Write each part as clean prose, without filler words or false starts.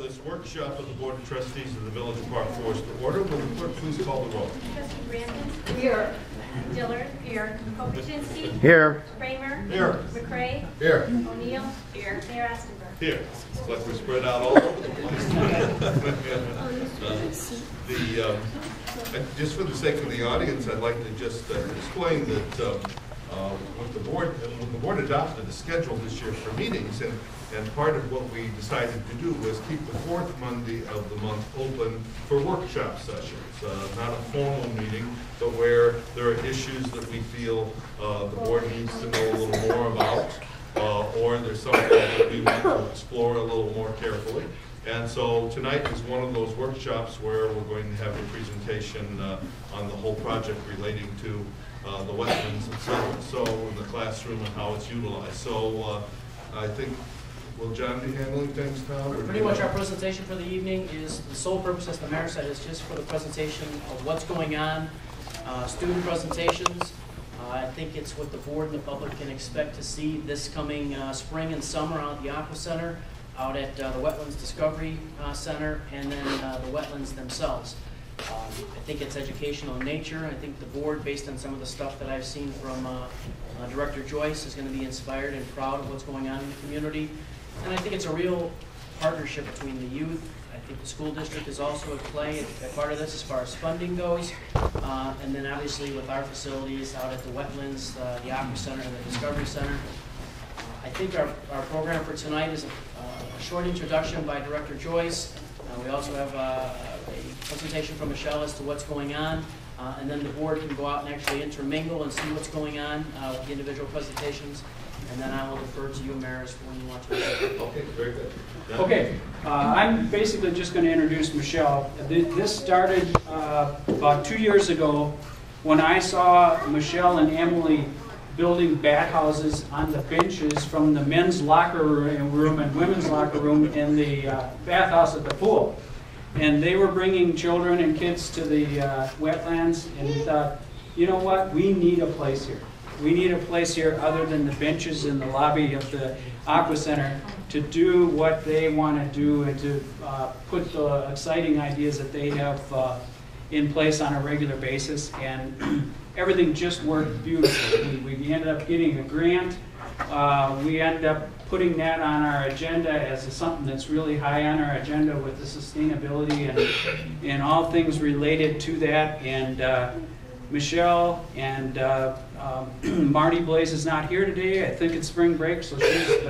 this workshop of the Board of Trustees of the Village of Park Forest to order. Will the clerk please call the roll? Trustee Brandon? Here. Dillard? Here. Kopachinski? Here. Kramer? Here. McCray? Here. O'Neill? Here. Mayor Ostenburg? Here. It's like we're spread out all over the place. Just for the sake of the audience, I'd like to just explain that when the board adopted a schedule this year for meetings, and part of what we decided to do was keep the fourth Monday of the month open for workshop sessions. Not a formal meeting, but where there are issues that we feel the board needs to know a little more about, or there's something that we want to explore a little more carefully. And so tonight is one of those workshops where we're going to have a presentation on the whole project relating to the wetlands itself, so in the classroom and how it's utilized. So I think, will John be handling things now? Pretty much our presentation for the evening is, the sole purpose, as the mayor said, is just for the presentation of what's going on, student presentations. I think it's what the board and the public can expect to see this coming spring and summer out at the Aqua Center, out at the Wetlands Discovery Center, and then the wetlands themselves. I think it's educational in nature. I think the board, based on some of the stuff that I've seen from Director Joyce, is going to be inspired and proud of what's going on in the community. And I think it's a real partnership between the youth. I think the school district is also at play, a part of this as far as funding goes. And then obviously with our facilities out at the wetlands, the Aqua Center and the Discovery Center. I think our program for tonight is a short introduction by Director Joyce. We also have a presentation from Michelle as to what's going on, and then the board can go out and actually intermingle and see what's going on with the individual presentations, and then I will defer to you, Mayor, when you want to. Okay, very good. Yeah. Okay, I'm basically just going to introduce Michelle. This started about 2 years ago when I saw Michelle and Emily building bat houses on the benches from the men's locker room and women's locker room in the bathhouse at the pool. And they were bringing children and kids to the wetlands, and we thought, you know what, we need a place here. We need a place here other than the benches in the lobby of the Aqua Center to do what they want to do and to put the exciting ideas that they have in place on a regular basis. And everything just worked beautifully. We ended up getting a grant. We ended up putting that on our agenda as something that's really high on our agenda with the sustainability and all things related to that. And Michelle and Marty Blaze is not here today. I think it's spring break, so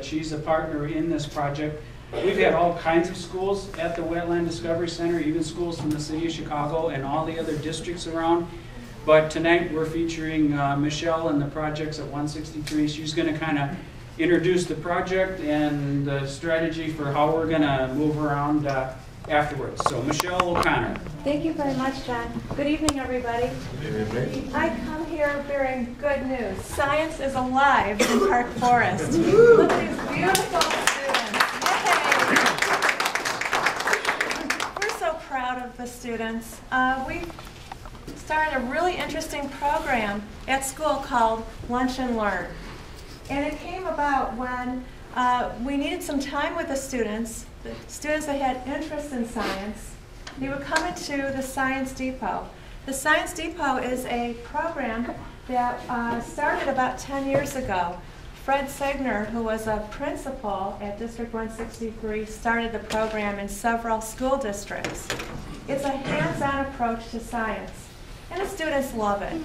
she's a partner in this project. We've had all kinds of schools at the Wetland Discovery Center, even schools from the city of Chicago and all the other districts around. But tonight we're featuring Michelle and the projects at 163. She's going to kind of introduce the project and the strategy for how we're going to move around afterwards. So Michelle O'Connor. Thank you very much, John. Good evening, everybody. Good evening. I come here bearing good news. Science is alive in Park Forest. Look at these beautiful students. Yay! We're so proud of the students. We started a really interesting program at school called Lunch and Learn. And it came about when we needed some time with the students that had interest in science. They would come into the Science Depot. The Science Depot is a program that started about 10 years ago. Fred Segner, who was a principal at District 163, started the program in several school districts. It's a hands-on approach to science, and the students love it.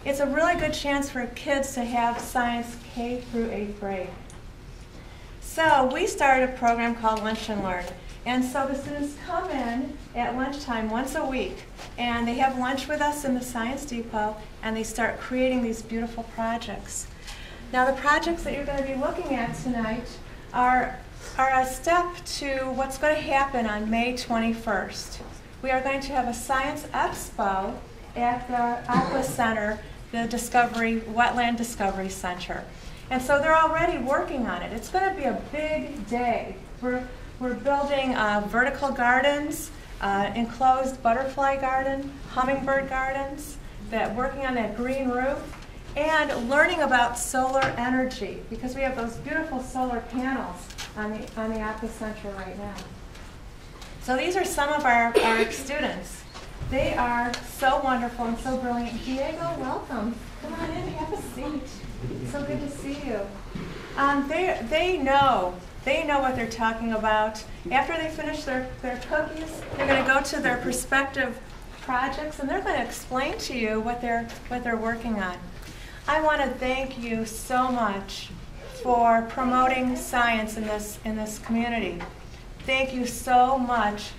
It's a really good chance for kids to have science K through 8th grade. So we started a program called Lunch and Learn. And so the students come in at lunchtime once a week, and they have lunch with us in the Science Depot, and they start creating these beautiful projects. Now the projects that you're going to be looking at tonight are a step to what's going to happen on May 21st. We are going to have a science expo at the Aqua Center, the Wetland Discovery Center. And so they're already working on it. It's going to be a big day. We're building vertical gardens, enclosed butterfly garden, hummingbird gardens, working on that green roof, and learning about solar energy, because we have those beautiful solar panels on the Aqua Center right now. So these are some of our students. They are so wonderful and so brilliant. Diego, welcome. Come on in, have a seat. So good to see you. They know what they're talking about. After they finish their cookies, they're going to go to their prospective projects and they're going to explain to you what they're working on. I want to thank you so much for promoting science in this community. Thank you so much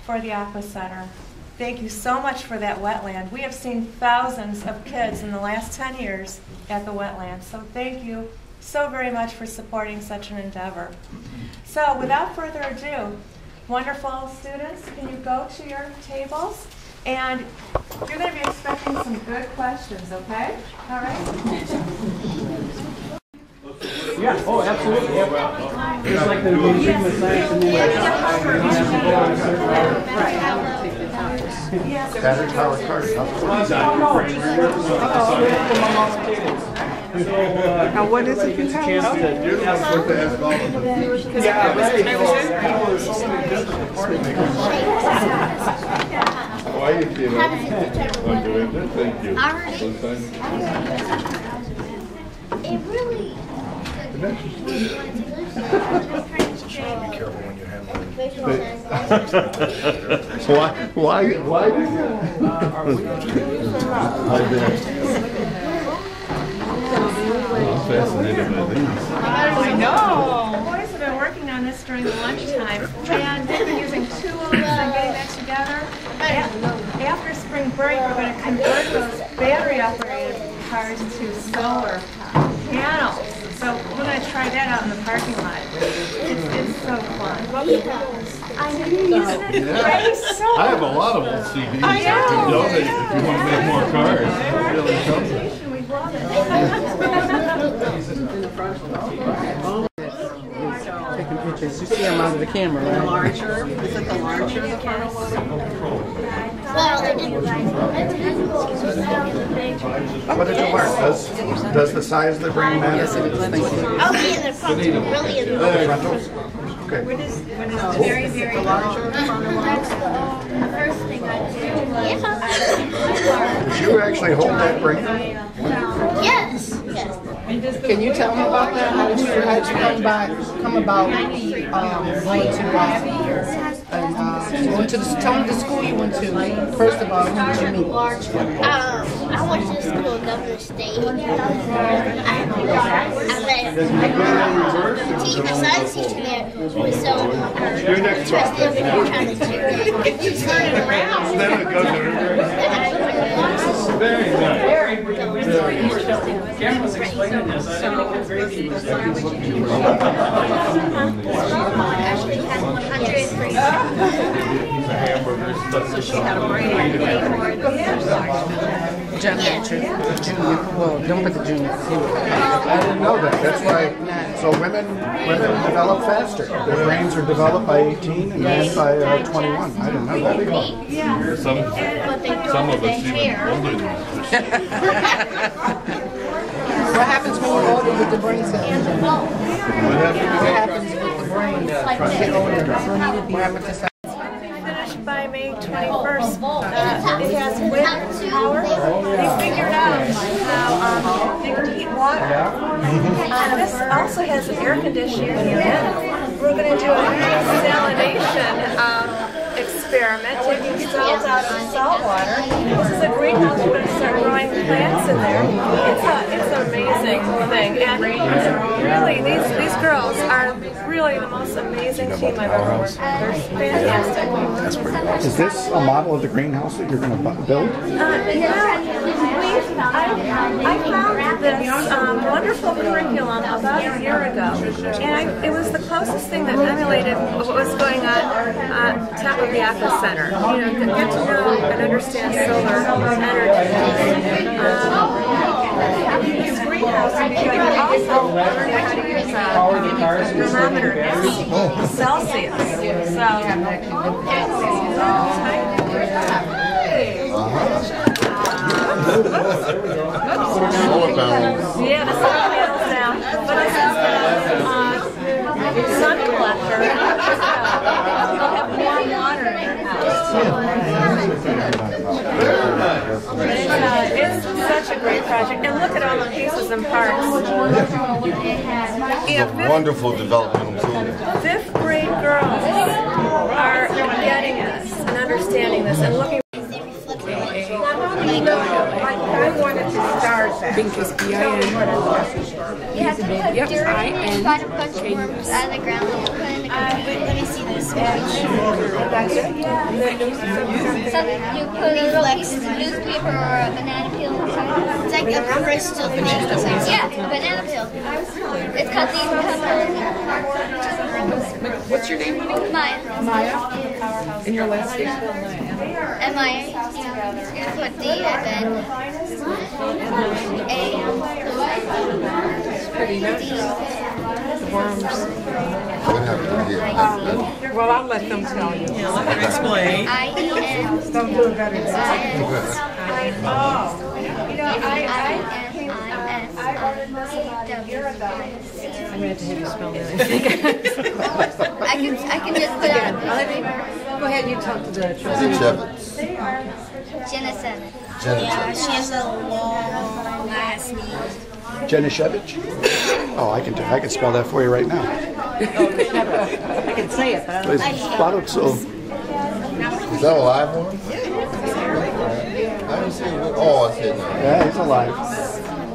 for the Aqua Center. Thank you so much for that wetland. We have seen thousands of kids in the last 10 years at the wetland. So thank you so very much for supporting such an endeavor. So without further ado, wonderful students, can you go to your tables? And you're going to be expecting some good questions, okay? All right? Yeah, oh, absolutely. Yep. Just like the beginning with science and Battery powered cars. Now, what is it you have? Why are you feeling? Thank you. It really. Be careful when you handle it. Why do I'm fascinated by this. I know. The boys have been working on this during the lunchtime, and they've been using tools and getting that together. After spring break, we're going to convert those battery-operated cars to solar panels. So we're going to try that out in the parking lot. It's so fun. Isn't it great? So I have a lot of old CDs. I know. You can donate if you want to make more cars. Really something. We love it. Taking pictures. You see them under the camera, right? The larger? Is it the larger? What did you learn? Does the size of the brain matter? Yes, it is. Thank you. Oh, yeah, the frontal, really in the Frontals? Okay. very, very large. That's the first thing I did. Did you actually hold that brain? Yes. Yes. Can you tell me about that? How did you come about going to tell me the school you went to? First of all, who did you meet? I went to school in another state. I met the science teacher there who was so interested in trying to turn it around. Then it goes very nice. Karen was explaining this. I didn't know what grade he was in. Actually, has 103. So she had a brain. Junior. Well, don't put the junior. I didn't know that. That's why. So women develop faster. Their brains are developed by 18 and men by 21. I didn't know that. Some of us even older than us. What happens when you're older with the brain cells? What happens with the brain when you get older? What happens to cells? Finished by May 21st. It has wind power. They figured out how they can heat water. This also has an air conditioning unit. We're going to do a desalination experiment, taking cells out of salt water. This is a greenhouse. We're going to start growing plants in there. It's an amazing thing. And really, these girls are really the most amazing team I've ever worked with. They're fantastic. That's pretty cool. Is this a model of the greenhouse that you're going to build? I found this wonderful curriculum about a year ago, and it was the closest thing that emulated what was going on top of the Aqua Center. You know, get to know and understand solar energy. This greenhouse, you can also learn how to use a thermometer, Celsius. So, yeah, the solar panels down. But this is the sun collector. They'll have warm water It's such a great project, and look at all the pieces and parts. It's a wonderful developmental tool. Fifth grade girls are getting this and understanding this and looking. I wanted to start that. Because B-I-N. You have to put dirt, you got to punch worms out of the ground and put in the computer. Let me see this. So you put a little piece of newspaper or a banana peel inside. It's like a crystal thing. Yeah, banana peel. It's called these chemicals. What's your name, honey? Maya. Maya? And your last name? M-I-A. You put the then A. Pretty nice. The worms. What happened here? Well, I'll let them tell you. Yeah, let them explain. I-E-N. Don't do it better than that. I'm going to have to have you spell that. I can just put out. Go ahead, you talk to the Jevitz. Jenna. Jenna. She has a long last name. Jenishevich? Oh, I can spell that for you right now. I can say it, but I don't Barutso. Is that a live one? I didn't see it. Oh, I said no. Yeah, he's alive.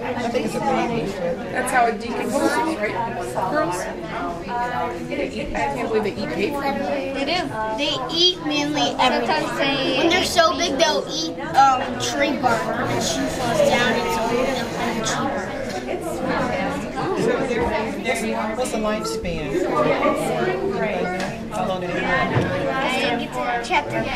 I think it's a baby. That's how a decomposes, right? Girls? I can't believe they eat paper. They do. They eat mainly everything. When they're so big, they'll eat tree bark. When the shoe falls down, it's all they'll eat tree bark. What's the lifespan? How long do they live? I didn't get to check yet.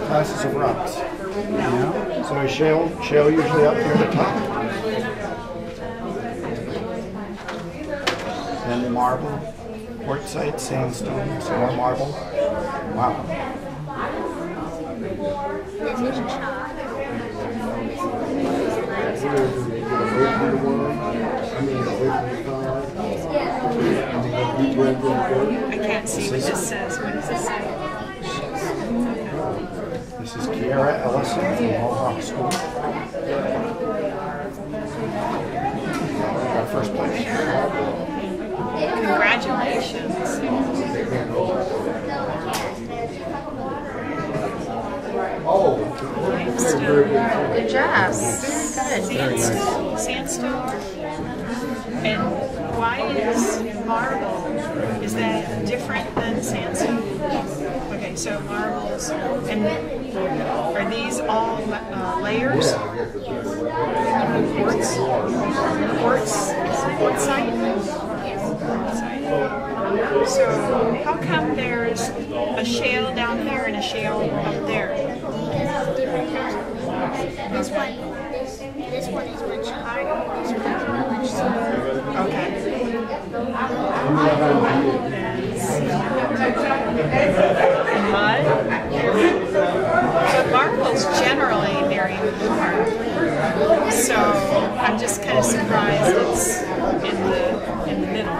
Classes of rocks. Yeah. So is shale usually up near the top? Then marble, quartzite, sandstone, some more marble. Wow. I can't see what this says. What does this say? This is Kiara Ellison from Mohawk School. Our first place. Congratulations. Good job. Sandstone. And why is marble? Is that different than sandstone? Okay, so marbles. And are these all layers? Quartzite? So how come there's a shale down here and a shale up there? This one is much harder. This one is much softer. Okay. Mud? But marble's generally very hard. So I'm just kind of surprised it's in the middle.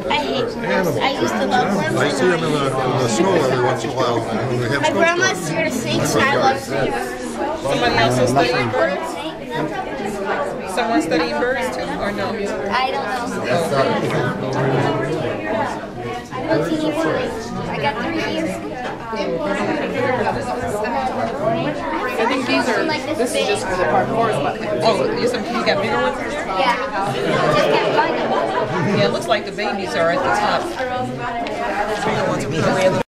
I hate worms. I used to love worms. I see them in the snow every once in a while. When we have My grandma's scared of snakes, and I love snakes. Somebody else is studying birds? Someone studying birds too, or no? I don't know. I got 3 years. I think these are, this is just for the parkours, but, oh, you got bigger ones in there? Yeah. Just can't find them. Yeah, it looks like the babies are at the top.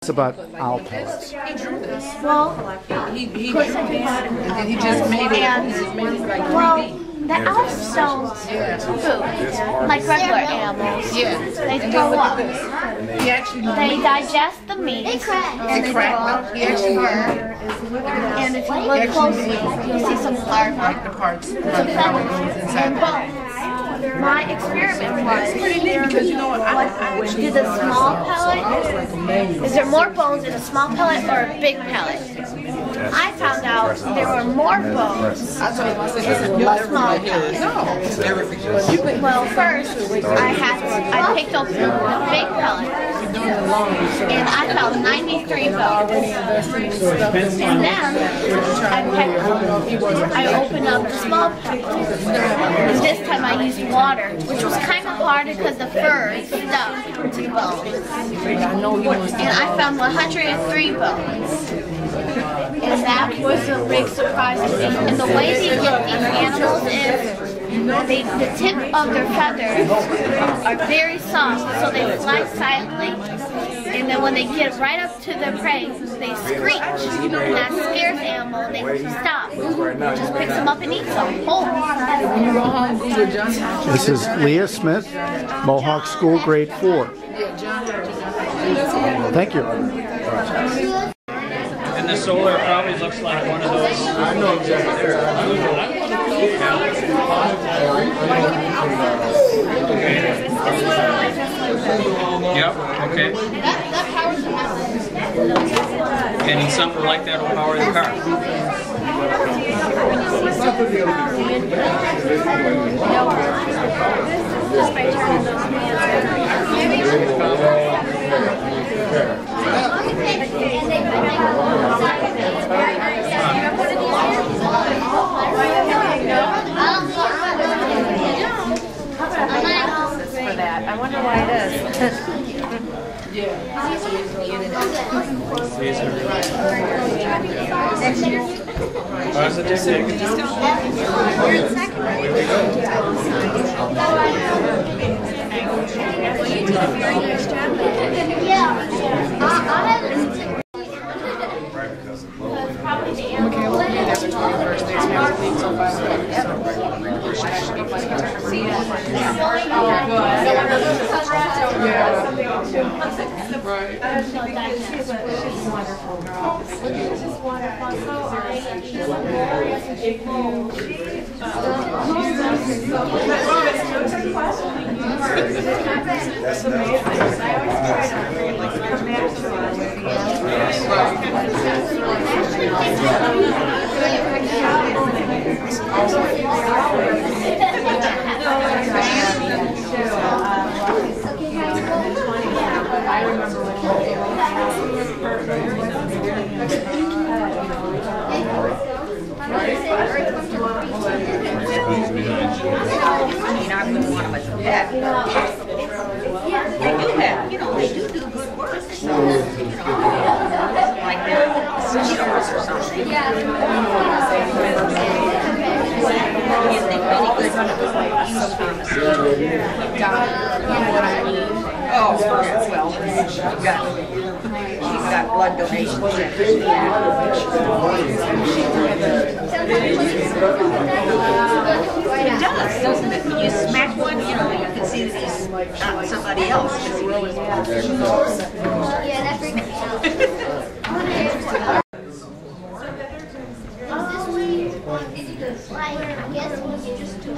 It's about owl pellets. He drew this. Well, He put some and then he just made it. and, He just made it like 3D. well, the elves don't food like regular animals. Yeah. They throw up. He actually They digest the meat. And they throw up. He actually And if you look closely, you'll see some larvae, like the parts, some feathers, and bones. My experiment was, pretty neat because you know what? I do the small pellet, is there more bones in a small pellet or a big pellet? I found out there were more bones in a small pellet. Well, first, I picked up the big pellet, and I found 93 bones. And then, I opened up the small pellet. And this time I used water, which was kind of hard because the fur stuck to the bones. And I found 103 bones. And that was a big surprise to me. And the way they get these animals is, the tip of their feathers are very soft, so they fly silently. And then when they get right up to their prey, they screech. And that scares the animal. They stop. It just picks them up and eats them whole. This is Leah Smith, Mohawk School, grade 4. Thank you. And the solar probably looks like one of those. I know exactly. Yep, okay. That powers the method. And something like that will power the car. for that. I wonder why it is. Oh, well, she's got blood donations. It does, doesn't it? When you smack one, you know, you can see that he's not somebody else. Yeah, that freaked me out. I guess we could just do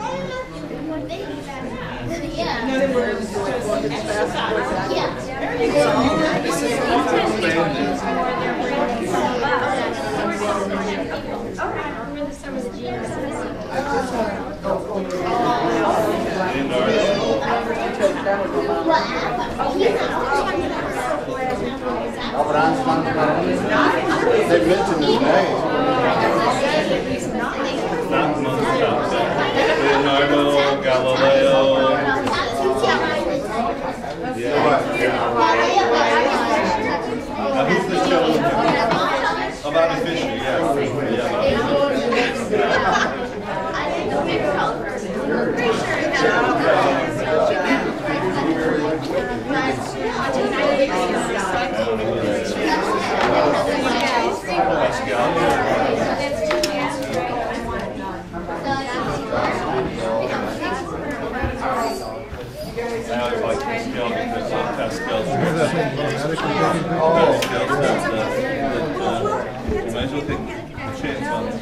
They mentioned his name. Leonardo, Galileo. Now who's this gentleman? About the fisher, I always like the scale because some test scales you might as well take a chance on